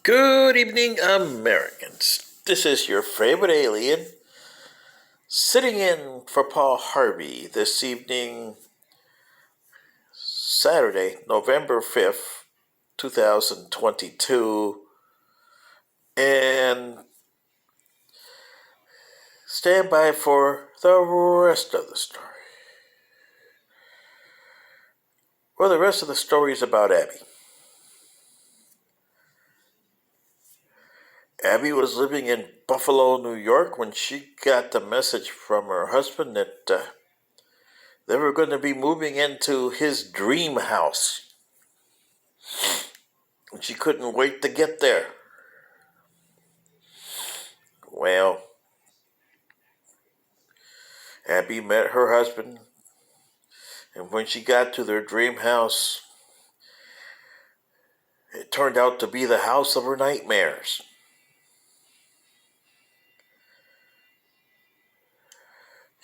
Good evening, Americans. This is your favorite alien sitting in for Paul Harvey this evening, Saturday, November 5th, 2022. And stand by for the rest of the story. Well, the rest of the story is about Abby. Abby was living in Buffalo, New York when she got the message from her husband that they were going to be moving into his dream house. And she couldn't wait to get there. Well, Abby met her husband, and when she got to their dream house, it turned out to be the house of her nightmares.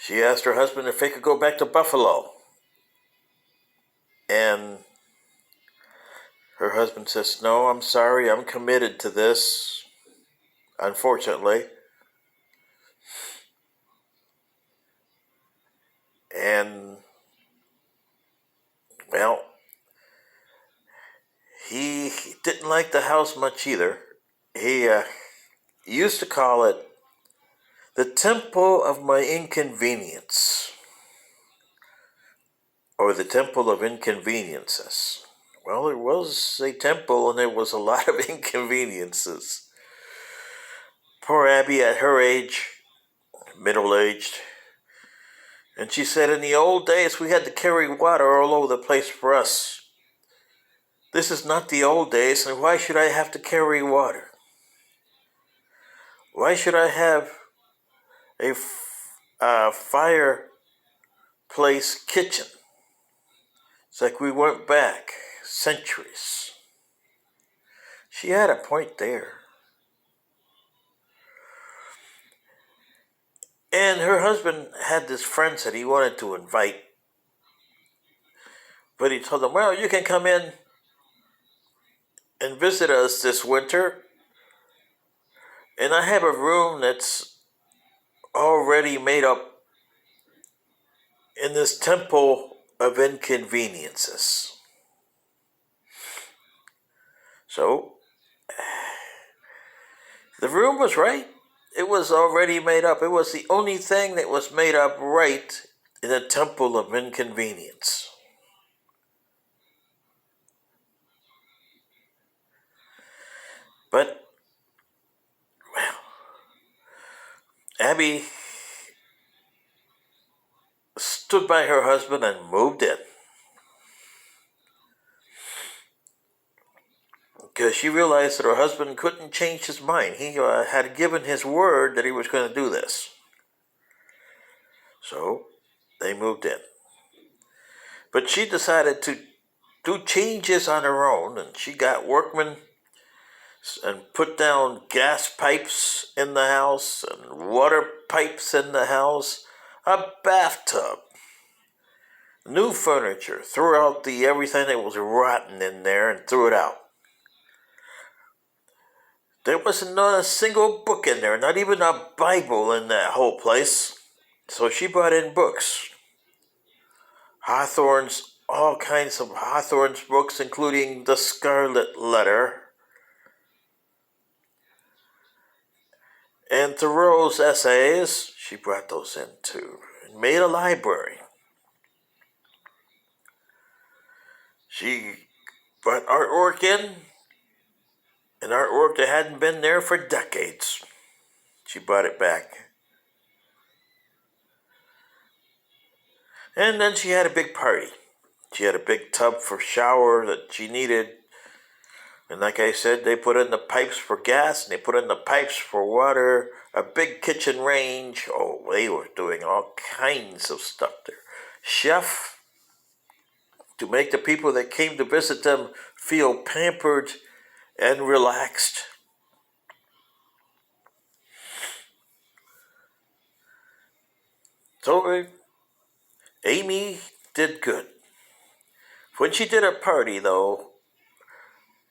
She asked her husband if they could go back to Buffalo. And her husband says, "No, I'm sorry, I'm committed to this, unfortunately." And, well, he didn't like the house much either. He used to call it the temple of my inconvenience, or the temple of inconveniences. Well, it was a temple and there was a lot of inconveniences. Poor Abby at her age, middle-aged, and she said in the old days we had to carry water all over the place for us. This is not the old days, and why should I have to carry water? Why should I have a fireplace kitchen? It's like we went back centuries. She had a point there. And her husband had this friends that he wanted to invite. But he told them, "Well, you can come in and visit us this winter. And I have a room that's already made up in this temple of inconveniences." So, the room was right. It was already made up. It was the only thing that was made up right in a temple of inconvenience. But, well, Abby stood by her husband and moved in. Because she realized that her husband couldn't change his mind. He had given his word that he was going to do this. So, they moved in. But she decided to do changes on her own, and she got workmen and put down gas pipes in the house and water pipes in the house, a bathtub, new furniture, threw out everything that was rotten in there and threw it out. There wasn't not a single book in there, not even a Bible in that whole place. So she brought in books. Hawthorne's, all kinds of Hawthorne's books, including The Scarlet Letter, and Thoreau's essays. She brought those in too, and made a library. She brought artwork in, and artwork that hadn't been there for decades. She brought it back. And then she had a big party. She had a big tub for shower that she needed. And like I said, they put in the pipes for gas, and they put in the pipes for water, a big kitchen range. Oh, they were doing all kinds of stuff there. Chef, to make the people that came to visit them feel pampered and relaxed. So Amy did good. When she did her party, though,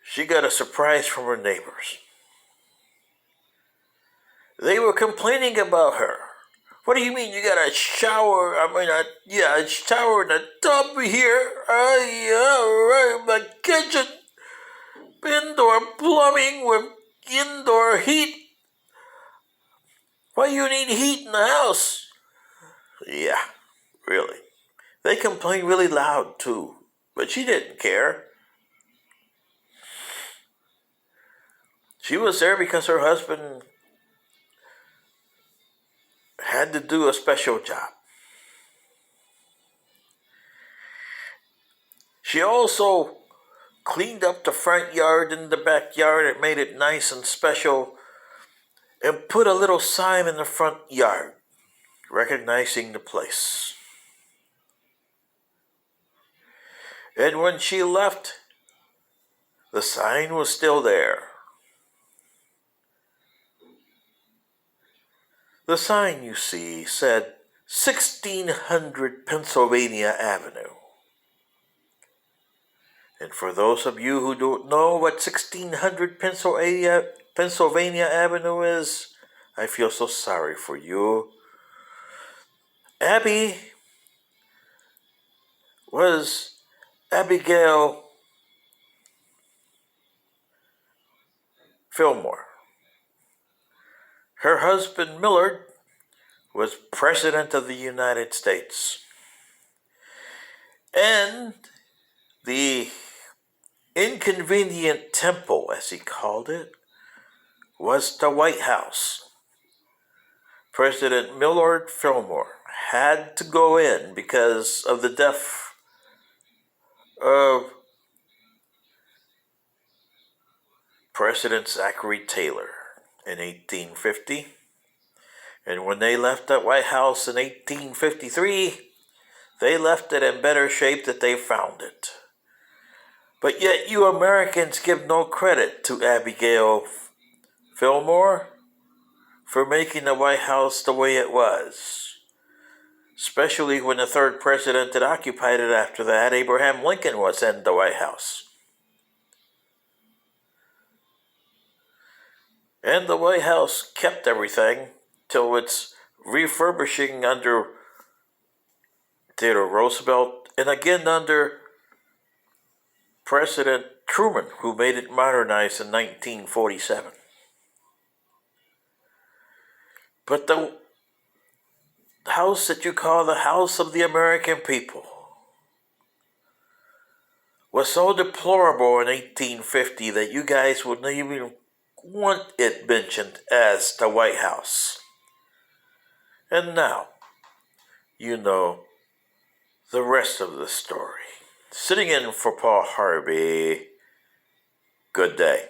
she got a surprise from her neighbors. They were complaining about her. What do you mean you got a shower? A shower in a tub here. Right, my kitchen. Indoor plumbing with indoor heat. Why you need heat in the house? Yeah, really. They complained really loud too, but she didn't care. She was there because her husband had to do a special job. She also cleaned up the front yard and the backyard and made it nice and special and put a little sign in the front yard recognizing the place. And when she left, the sign was still there. The sign, you see, said 1600 Pennsylvania Avenue. And for those of you who don't know what 1600 Pennsylvania Avenue is, I feel so sorry for you. Abby was Abigail Fillmore. Her husband, Millard, was President of the United States. And the inconvenient temple, as he called it, was the White House. President Millard Fillmore had to go in because of the death of President Zachary Taylor in 1850. And when they left that White House in 1853, they left it in better shape than they found it. But yet you Americans give no credit to Abigail Fillmore for making the White House the way it was. Especially when the third president that occupied it after that, Abraham Lincoln, was in the White House. And the White House kept everything till its refurbishing under Theodore Roosevelt and again under President Truman, who made it modernized in 1947. But the house that you call the House of the American People was so deplorable in 1850 that you guys wouldn't even want it mentioned as the White House. And now, you know the rest of the story. Sitting in for Paul Harvey, good day.